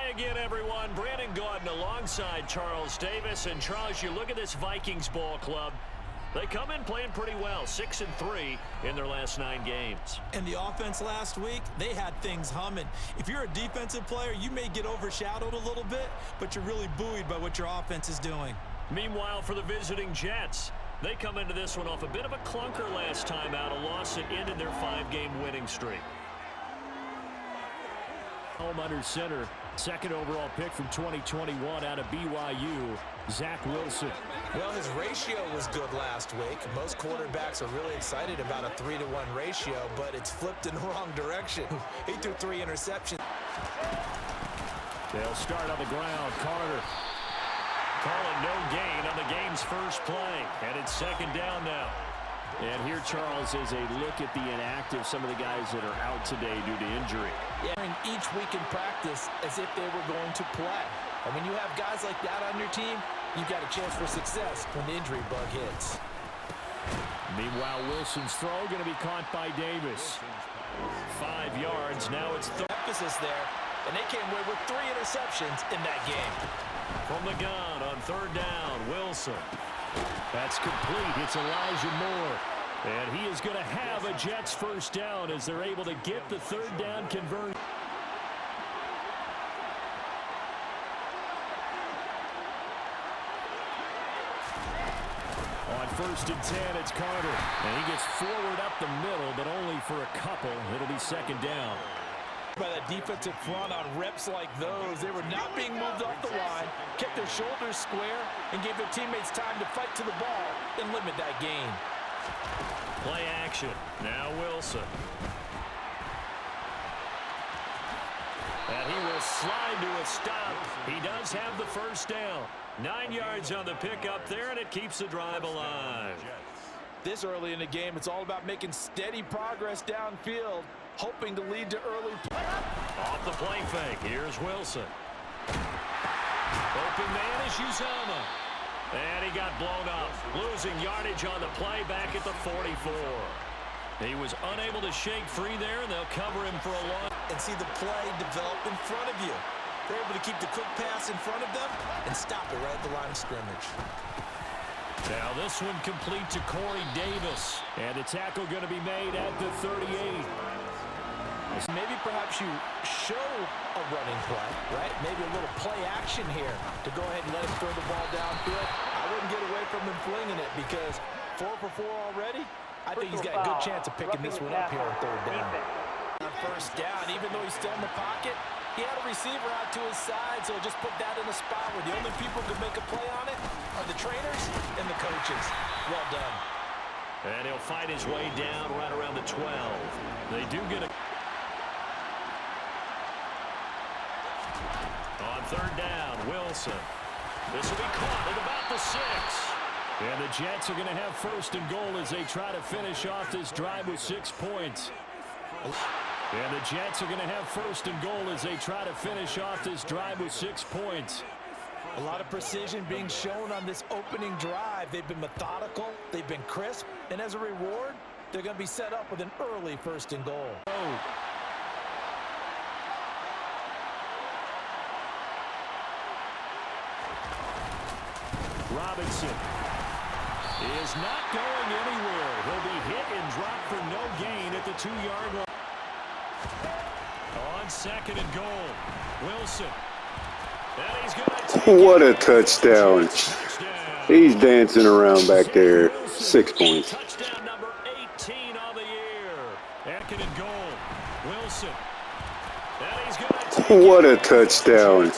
again, everyone. Brandon Gaudin alongside Charles Davis. And Charles, you look at this Vikings ball club. They come in playing pretty well, 6-3 in their last 9 games. And the offense last week, they had things humming. If you're a defensive player, you may get overshadowed a little bit, but you're really buoyed by what your offense is doing. Meanwhile, for the visiting Jets, they come into this one off a bit of a clunker last time out, a loss that ended their 5-game winning streak. Home under center, second overall pick from 2021 out of BYU, Zachwilson. Well, his ratio was good last week. Most quarterbacks are really excited about a 3-to-1 ratio, but it's flipped in the wrong direction. He threw 3 interceptions. They'll start on the ground. Carter. Calling no gain on the game's first play. And it's second down now. And here, Charles, is a look at the inactive, some of the guys that are out today due to injury. Yeah, and each week in practice as if they were going to play. And when you have guys like that on your team, you've got a chance for success when the injury bug hits. Meanwhile, Wilson's throw going to be caught by Davis. 5 yards. Now it's emphasis there, and they came away with 3 interceptions in that game. From the gun on third down, Wilson. That's complete. It's Elijahmoore. And he is going to have a Jets first down as they're able to get the third down conversion. On first and 10, it's Carter. And he gets forward up the middle, but only for a couple. It'll be second down. By that defensive front on reps like those, they were not being moved off the line, kept their shoulders square, and gave their teammates time to fight to the ball and limit that gain. Play action. Now Wilson. And he will slide to a stop. He does have the first down. 9 yards on the pickup there, and it keeps the drive alive. This early in the game, it's all about making steady progress downfield, hoping to lead to early play. Off the play fake, here's Wilson. Open man is Uzama. And he got blown up, losing yardage on the play back at the 44. He was unable to shake free there, and they'll cover him for a long. And see the play develop in front of you. They're able to keep the quick pass in front of them and stop it right at the line of scrimmage. Now this one complete to Corey Davis. And the tackle going to be made at the 38. Maybe perhaps you show a running play, right? Maybe a little play action here to go ahead and let him throw the ball downfield. I wouldn't get away from him flinging it because 4 for 4 already. I think he's got a good chance of picking this one up here on third down. On first down, even though he's still in the pocket, he had a receiver out to his side, so just put that in a spot where the only people who can make a play on it are the trainers and the coaches. Well done. And he'll fight his way down right around the 12. They do get a... On third down, Wilson. This will be caught at about the 6. And the Jets are going to have first and goal as they try to finish off this drive with 6 points. And the Jets are going to have first and goal as they try to finish off this drive with 6 points. A lot of precision being shown on this opening drive. They've been methodical, they've been crisp, and as a reward, they're going to be set up with an early first and goal. Robinson is not going anywhere. He'll be hit and dropped for no gain at the 2-yard line. On second and goal, Wilson. And he's gonna What a touchdown. He's dancing around back there. 6 points. Touchdown number 18 on the year. Second and goal, Wilson. And he's gonna What a touchdown.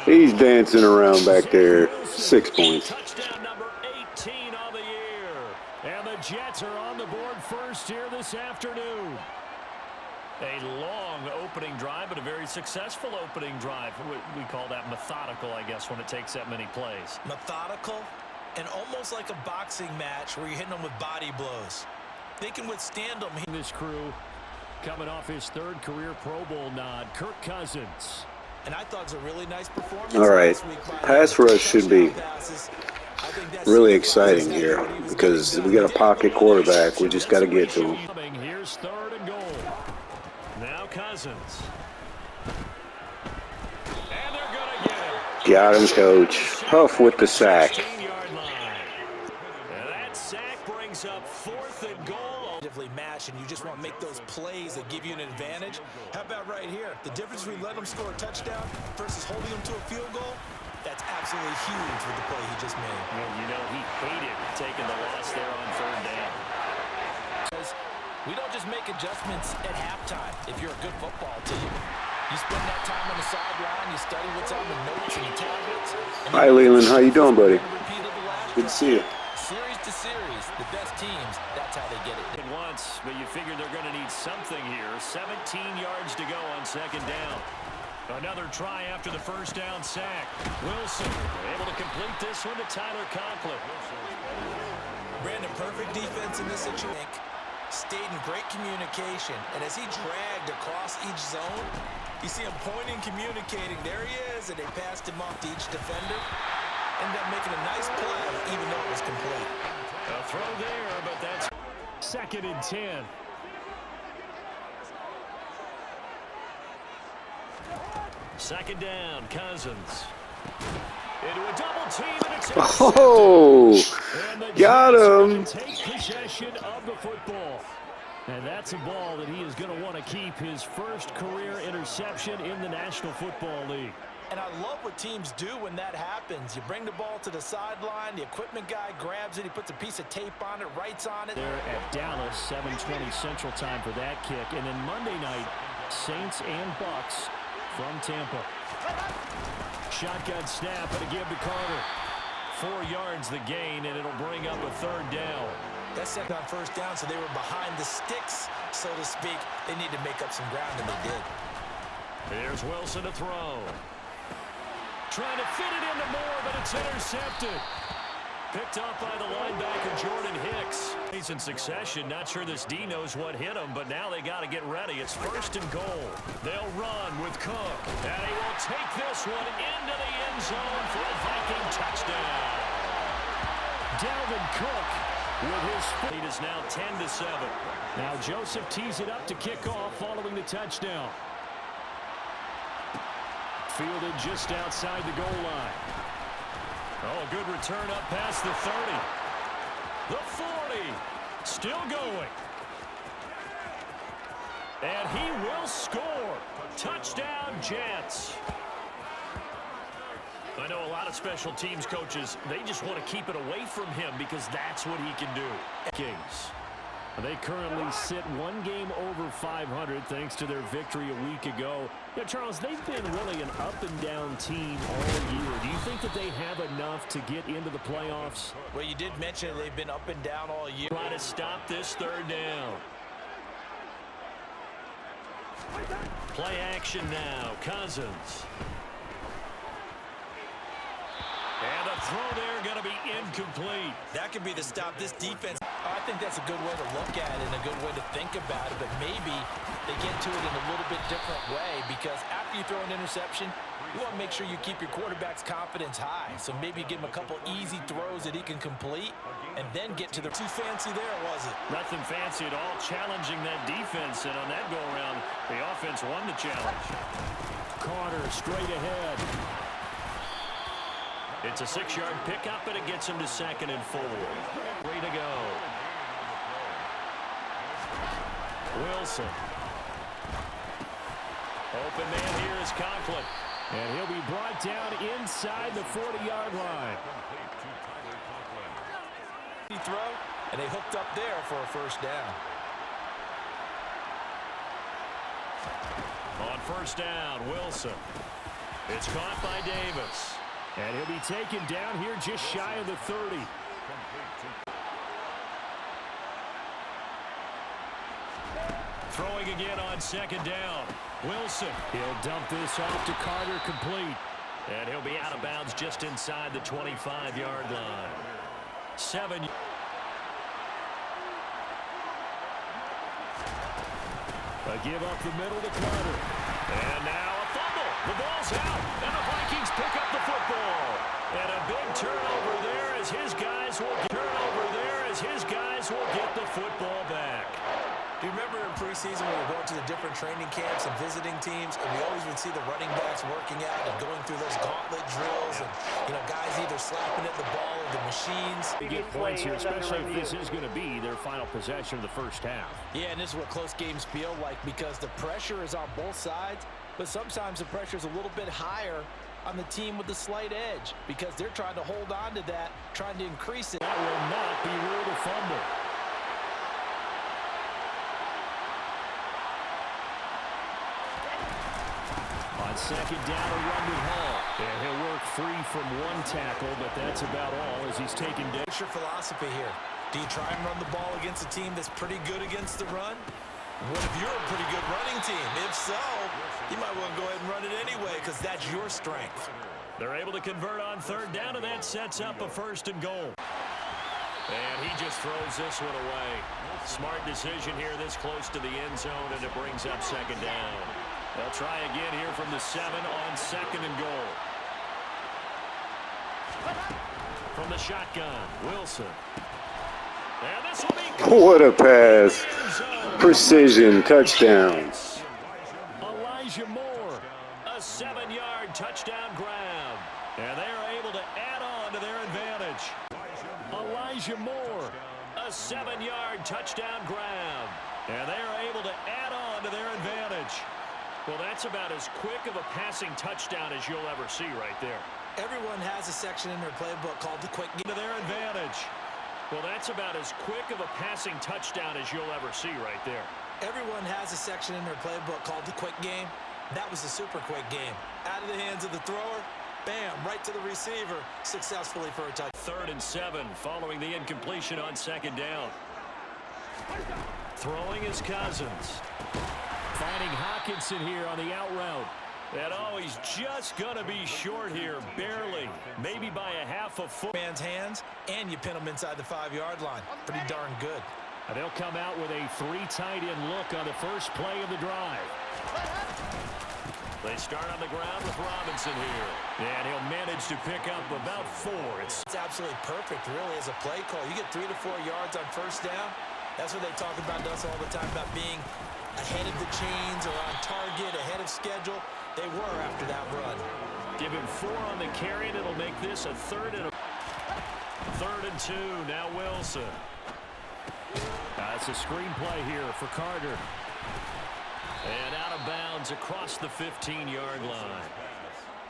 He's dancing around back there. 6 points. Touchdown number 18 on the year. And the Jets are on the board first here this afternoon. A long opening drive, but a very successful opening drive. We call that methodical, I guess, when it takes that many plays. Methodical and almost like a boxing match where you're hitting them with body blows. They can withstand them. This crew coming off his 3rd career Pro Bowl nod, Kirk Cousins. And I thought it was a really nice performance. All right, pass rush should be really exciting here because we got a pocket quarterback. We just got to get to him. Here's 3rd and goal. Now Cousins. Got him, coach. Huff with the sack. 16-yard line. And that sack brings up 4th and goal. Match, and you just want to make those plays that give you an advantage. How about right here? The difference between letting them score a touchdown versus holding them to a field goal, that's absolutely huge with the play he just made. Well, you know, he hated taking the loss there on 3rd down. We don't just make adjustments at halftime if you're a good football team. You spend that time on the sideline, you study what's on the notes and the tablets. Hi, Leland. How you doing, buddy? Good to see you. Series to series, the best teams, that's how they get it. Once, but you figure they're going to need something here. 17 yards to go on 2nd down. Another try after the 1st down sack. Wilson able to complete this one to Tyler Conklin. Brandon, perfect defense in this situation. Stayed in great communication, and as he dragged across each zone, you see him pointing, communicating. There he is, and they passed him off to each defender. Ended up making a nice play, even though it was complete. A throw there, but that's 2nd and 10. Second down, Cousins. Into a double team, and it's Oh, got him. Take possession of the football. And that's a ball that he is going to want to keep, his first career interception in the National Football League. And I love what teams do when that happens. You bring the ball to the sideline, the equipment guy grabs it, he puts a piece of tape on it, writes on it. There at Dallas, 7:20 Central Time for that kick. And then Monday night, Saints and Bucks from Tampa. shotgun snap and a give to Carter. 4 yards the gain, and it'll bring up a 3rd down. That's second on 1st down, so they were behind the sticks, so to speak. They need to make up some ground, and they did. Here's Wilson to throw. Trying to fit it into Moore, but it's intercepted. Picked up by the linebacker, Jordan Hicks. He's in succession. Not sure this D knows what hit him, but now they got to get ready. It's 1st and goal. They'll run with Cook, and he will take this one into the end zone for a Viking touchdown. Dalvin Cook with his lead is now 10-7. Now Joseph tees it up to kick off following the touchdown. Fielded just outside the goal line. Oh, good return up past the 30. The 40. Still going. And he will score. Touchdown, Jets. I know a lot of special teams coaches, they just want to keep it away from him because that's what he can do. Kings. They currently sit 1 game over 500 thanks to their victory a week ago. Yeah, Charles, they've been really an up-and-down team all year. Do you think that they have enough to get into the playoffs? Well, you did mention they've been up and down all year. Try to stop this 3rd down. Play action now. Cousins. And a throw there going to be incomplete. That could be the stop. This defense, I think that's a good way to look at it and a good way to think about it, but maybe they get to it in a little bit different way because after you throw an interception, you want to make sure you keep your quarterback's confidence high. So maybe give him a couple easy throws that he can complete and then get to the... Too fancy there, was it? Nothing fancy at all, challenging that defense, and on that go-around, the offense won the challenge. Carter straight ahead. It's a 6-yard pickup, and it gets him to 2nd and 4. Way to go. Wilson. Open man here is Conklin. And he'll be brought down inside the 40-yard line. He throw, and they hooked up there for a 1st down. On 1st down, Wilson. It's caught by Davis. And he'll be taken down here just shy of the 30. Throwing again on 2nd down. Wilson. He'll dump this off to Carter, complete. And he'll be out of bounds just inside the 25-yard line. 7. A give up the middle to Carter. And now a fumble. The ball's out, and the Vikings pick up the football. And a big turnover there as his guys will get the football back. Do you remember in preseason when we're going to the different training camps and visiting teams, and we always would see the running backs working out and going through those gauntlet drills, and guys either slapping at the ball or the machines. They get points here, especially if this is going to be their final possession of the first half. Yeah, and this is what close games feel like, because the pressure is on both sides, but sometimes the pressure is a little bit higher on the team with the slight edge because they're trying to hold on to that, trying to increase it. That will not be ruled a fumble. On second down, a run with Hall. And he'll work free from one tackle, but that's about all as he's taken down. What's your philosophy here? Do you try and run the ball against a team that's pretty good against the run? What if you're a pretty good running team? If so, you might want to go ahead and run it anyway because that's your strength. They're able to convert on third down, and that sets up a first and goal. And he just throws this one away. Smart decision here this close to the end zone, and it brings up second down. They'll try again here from the 7 on second and goal. From the shotgun, Wilson. And this will be What a pass. Precision touchdown. Elijahmoore, a 7-yard touchdown grab. And they are able to add on to their advantage. Elijahmoore, a 7-yard touchdown grab. And they are able to add on to their advantage. Well, that's about as quick of a passing touchdown as you'll ever see right there. Everyone has a section in their playbook called the quick game. To their advantage. Well, that's about as quick of a passing touchdown as you'll ever see right there. Everyone has a section in their playbook called the quick game. That was a super quick game. Out of the hands of the thrower, bam, right to the receiver, successfully for a touchdown. 3rd and 7 following the incompletion on second down. Throwing is Cousins. Finding Hawkinson here on the out route. And oh, he's just going to be short here, barely, maybe by a half a foot. Man's hands, and you pin him inside the 5-yard line. Pretty darn good. And they'll come out with a 3 tight end look on the first play of the drive. They start on the ground with Robinson here. And he'll manage to pick up about 4. It's absolutely perfect, really, as a play call. You get 3 to 4 yards on first down. That's what they talk about to us all the time, about being ahead of the chains or on target, ahead of schedule. They were after that run. Give him 4 on the carry, and it'll make this a 3rd and 2. Now Wilson. That's a screenplay here for Carter. And out of bounds across the 15-yard line.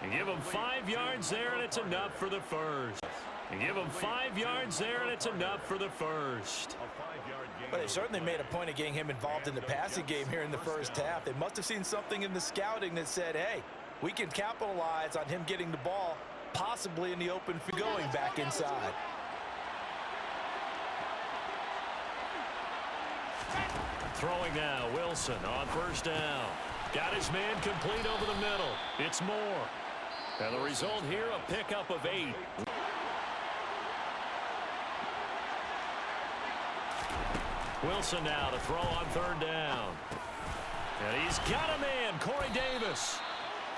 And give him 5 yards there, and it's enough for the first. And give him 5 yards there, and it's enough for the first. But they certainly made a point of getting him involved in the passing game here in the first half. They must have seen something in the scouting that said, hey, we can capitalize on him getting the ball, possibly in the open field, going back inside. Throwing now, Wilson on first down. Got his man complete over the middle. It's Moore. And the result here, a pickup of 8. Wilson now to throw on third down. And he's got a man, Corey Davis.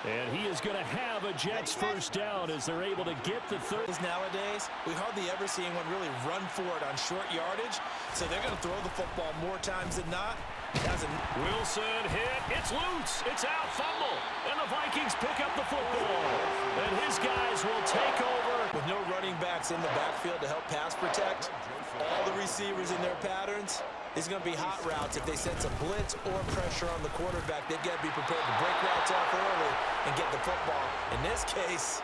And he is going to have a Jets first down as they're able to get the third. Nowadays, we hardly ever see anyone really run for it on short yardage, so they're going to throw the football more times than not. Wilson hit. It's loose. It's out. Fumble. And the Vikings pick up the football. And his guys will take over. With no running backs in the backfield to help pass protect, all the receivers in their patterns, these are going to be hot routes. If they sense a blitz or pressure on the quarterback, they've got to be prepared to break routes off early and get the football. In this case,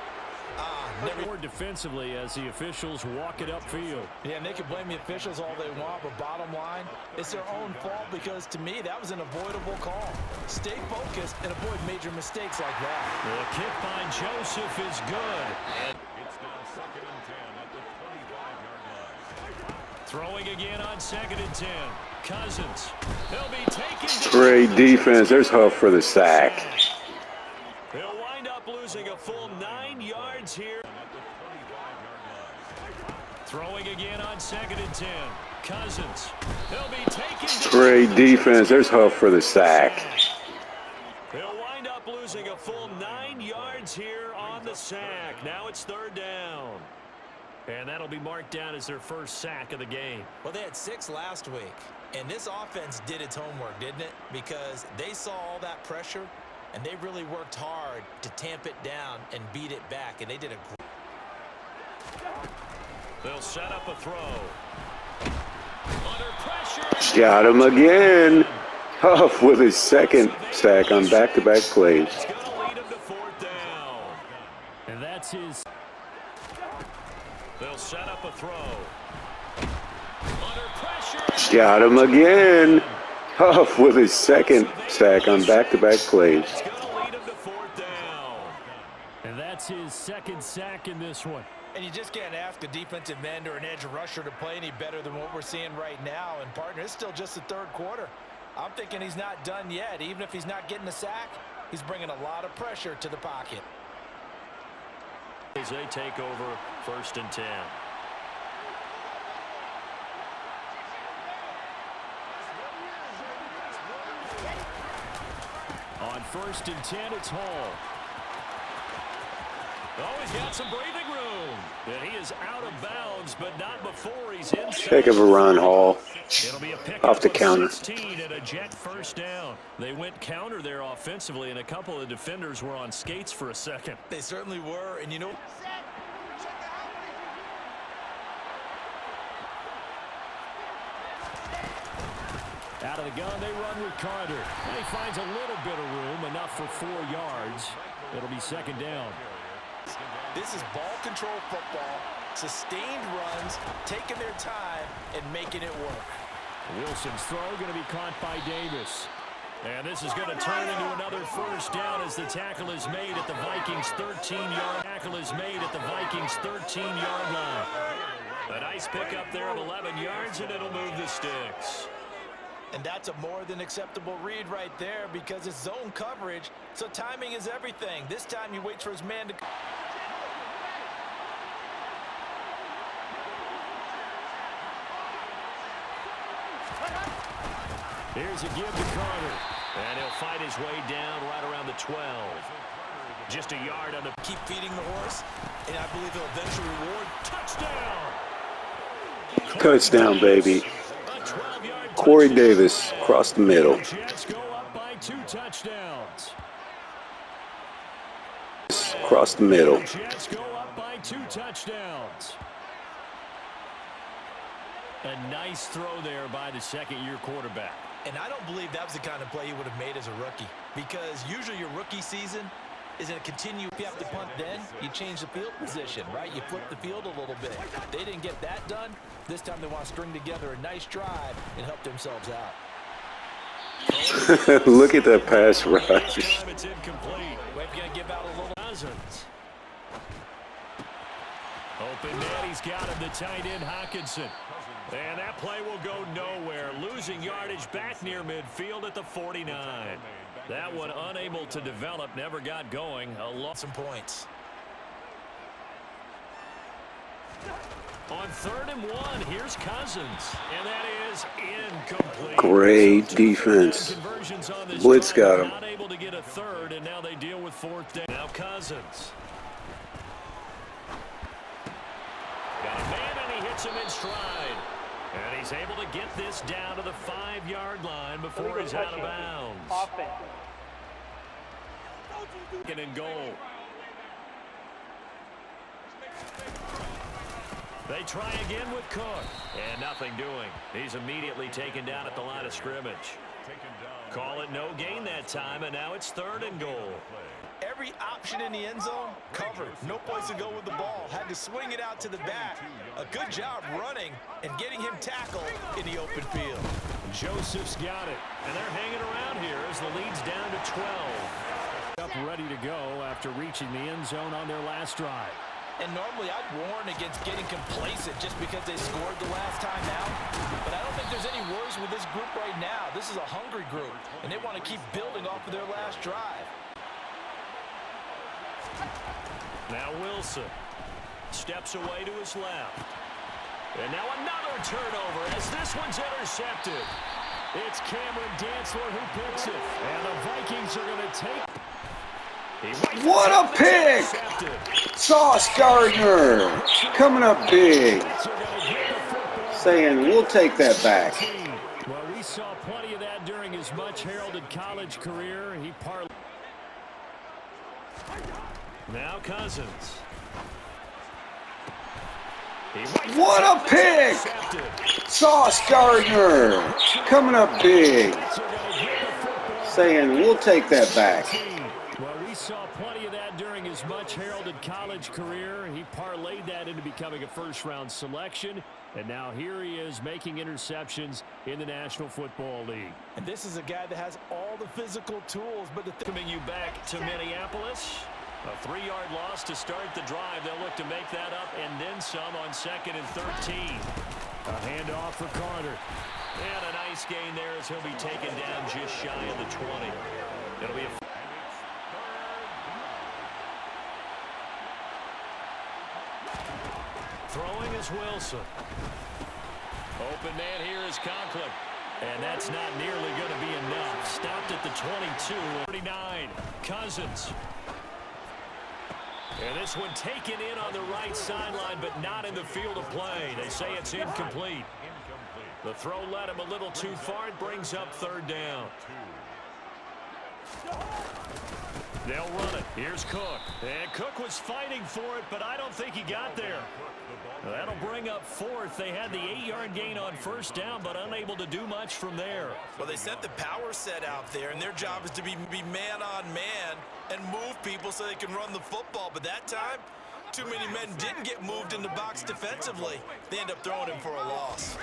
never more defensively as the officials walk it upfield. Yeah, and they can blame the officials all they want, but bottom line, it's their own fault because, to me, that was an avoidable call. Stay focused and avoid major mistakes like that. The kick by Joseph is good. It's now 2nd and 10 at the 25-yard line. Throwing again on 2nd and 10. Cousins. He'll be taken. Great defense. There's Huff for the sack. He'll wind up losing a full 9 yards here. Throwing again on 2nd and 10. Cousins. He'll be taken. Great defense. There's Huff for the sack. He'll wind up losing a full 9 yards here on the sack. Now it's 3rd down. And that'll be marked down as their first sack of the game. Well, they had 6 last week, and this offense did its homework, didn't it? Because they saw all that pressure, and they really worked hard to tamp it down and beat it back, and they did a great. They'll set up a throw. Under pressure. Got him again. Huff with his second sack on back-to-back plays. It's going to lead him to 4th down. And that's his. They'll set up a throw. Under pressure. Got him again. Huff with his second sack on back-to-back plays. It's going to lead him to 4th down. And that's his second sack in this one. And you just can't ask a defensive end or an edge rusher to play any better than what we're seeing right now. And, partner, it's still just the 3rd quarter. I'm thinking he's not done yet. Even if he's not getting a sack, he's bringing a lot of pressure to the pocket. As they take over 1st and 10. On 1st and 10, it's Hall. Oh, he's got some breathing room. And he is out of bounds, but not before he's inside. Heck of a run, Hall. It'll be a pick Off the of counter. 16 and a Jet first down. They went counter there offensively, and a couple of defenders were on skates for a second. They certainly were, and you know. Out of the gun, they run with Carter. And he finds a little bit of room, enough for 4 yards. It'll be 2nd down. This is ball control football, sustained runs, taking their time and making it work. Wilson's throw going to be caught by Davis. And this is going to turn into another 1st down as the tackle is made at the Vikings 13-yard. Tackle is made at the Vikings 13-yard line. A nice pickup there of 11 yards, and it'll move the sticks. And that's a more than acceptable read right there because it's zone coverage, so timing is everything. This time he waits for his man to... Here's a give to Carter. And he'll fight his way down right around the 12. Just a yard on the... Keep feeding the horse, and I believe he'll eventually reward. Touchdown! Touchdown, baby. A 12-yard Corey touchdown. Davis across the middle. Jets go up by 2 touchdowns. Across the middle. Jets go up by 2 touchdowns. A nice throw there by the 2nd-year quarterback. And I don't believe that was the kind of play he would have made as a rookie, because usually your rookie season is going to continue. If you have to punt, then you change the field position, right? You flip the field a little bit. They didn't get that done. This time they want to string together a nice drive and help themselves out. Look at that pass rush. It's incomplete. We're going to give out a little. Cousins. Open net, he's got him, the tight end Hawkinson. And that play will go nowhere. Losing yardage back near midfield at the 49. That one unable to develop, never got going. Some points. On 3rd and 1, here's Cousins. And that is incomplete. Great defense. Blitz got him. Not able to get a 3rd, and now they deal with 4th down. Now Cousins. Got a man, and he hits him in stride. And he's able to get this down to the 5-yard line before he's out of bounds. Second and goal. They try again with Cook. And nothing doing. He's immediately taken down at the line of scrimmage. Call it no gain that time, and now it's 3rd and goal. Every option in the end zone covered. No place to go with the ball. Had to swing it out to the back. A good job running and getting him tackled in the open field. Joseph's got it. And they're hanging around here as the lead's down to 12. Up ready to go after reaching the end zone on their last drive. And normally I'd warn against getting complacent just because they scored the last time out. But I don't think there's any worries with this group right now. This is a hungry group, and they want to keep building off of their last drive. Now Wilson steps away to his left. And now another turnover as this one's intercepted. It's Cameron Dantzler who picks it. And the Vikings are going to take. What a pick! Sauce Gardner coming up big. Saying, we'll take that back. Well, we saw plenty of that during his much-heralded college career. He parlayed. Now Cousins. What a pick! Sauce Gardner coming up big. Saying, we'll take that back. Well, we saw plenty of that during his much-heralded college career. He parlayed that into becoming a first-round selection. And now here he is making interceptions in the National Football League. And this is a guy that has all the physical tools. But Coming you back to Minneapolis. A 3-yard loss to start the drive. They'll look to make that up and then some on 2nd and 13. A handoff for Carter. And a nice gain there as he'll be taken down just shy of the 20. It'll be a throwing is Wilson. Open man here is Conklin. And that's not nearly going to be enough. Stopped at the 22. 39. Cousins. And this one taken in on the right sideline, but not in the field of play. They say it's incomplete. The throw led him a little too far. It brings up 3rd down. They'll run it. Here's Cook. And Cook was fighting for it, but I don't think he got there. That'll bring up 4th. They had the 8-yard gain on 1st down, but unable to do much from there. Well, they set the power set out there, and their job is to be man on man and move people so they can run the football. But that time, too many men didn't get moved in the box defensively. They end up throwing him for a loss.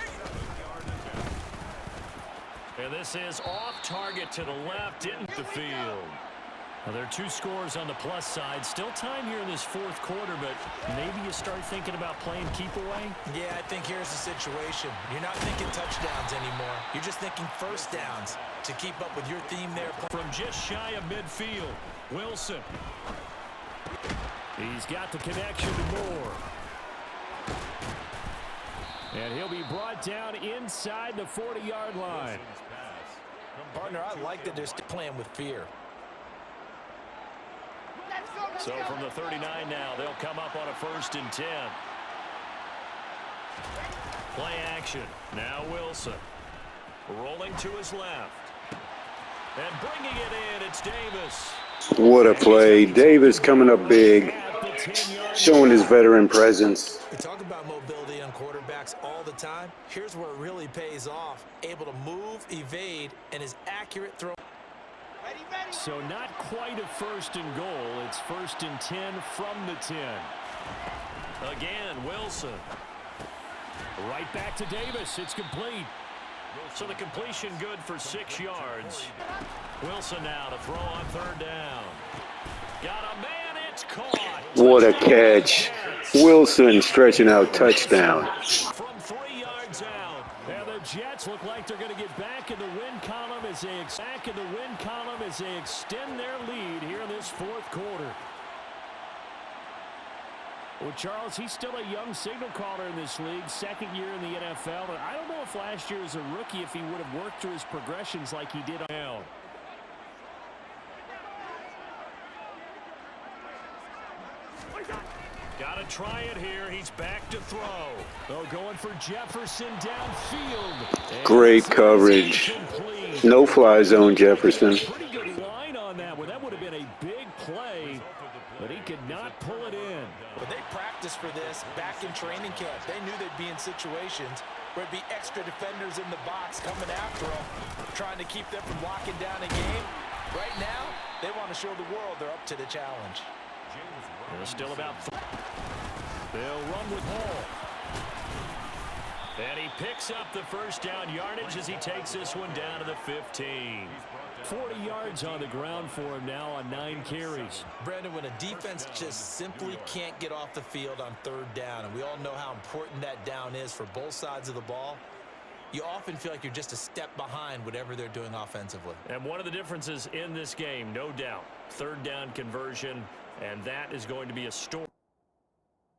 And this is off target to the left, into the field. Now, there are 2 scores on the plus side. Still time here in this 4th quarter, but maybe you start thinking about playing keep away? yeah, I think here's the situation. You're not thinking touchdowns anymore. You're just thinking first downs to keep up with your theme there. From just shy of midfield, Wilson. He's got the connection to Moore. And he'll be brought down inside the 40-yard line. Partner, I like that they're still playing with fear. So from the 39 now, they'll come up on a 1st and 10. Play action. Now Wilson. Rolling to his left. And bringing it in, it's Davis. What a play. Davis coming up big, showing his veteran presence. We talk about mobility on quarterbacks all the time. Here's where it really pays off. Able to move, evade, and his accurate throw. So not quite a 1st and goal. It's 1st and 10 from the 10. Again, Wilson. Right back to Davis. It's complete. So the completion good for 6 yards. Wilson now to throw on 3rd down. Got a man, it's caught. What a catch. Wilson stretching out touchdown. From 3 yards out. And the Jets look like they're going to get back in the win column as they extend their lead here in this 4th quarter. Well, Charles, he's still a young signal caller in this league, 2nd year in the NFL. And I don't know if last year as a rookie, if he would have worked through his progressions like he did now. Got to try it here. He's back to throw. Oh, going for Jefferson downfield. Great coverage. No fly zone, Jefferson. Pretty good line on that one. That would have been a big play, but he could not pull it in. But they practiced for this back in training camp. They knew they'd be in situations where it'd be extra defenders in the box coming after them, trying to keep them from locking down a game. Right now, they want to show the world they're up to the challenge. They're still about. They'll run with Hall. And he picks up the 1st down yardage as he takes this one down to the 15. 40 yards on the ground for him now on 9 carries. Brandon, when a defense just simply can't get off the field on 3rd down, and we all know how important that down is for both sides of the ball, you often feel like you're just a step behind whatever they're doing offensively. And one of the differences in this game, no doubt, 3rd down conversion, and that is going to be a story.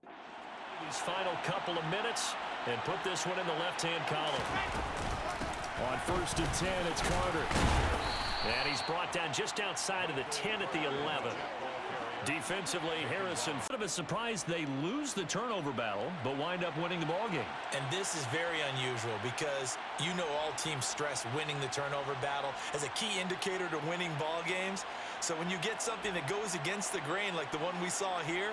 These final couple of minutes, and put this one in the left-hand column. On 1st and 10, it's Carter. And he's brought down just outside of the 10 at the 11. Defensively, Harrison, bit of a surprise they lose the turnover battle, but wind up winning the ball game. And this is very unusual because you know all teams stress winning the turnover battle as a key indicator to winning ball games. So when you get something that goes against the grain like the one we saw here,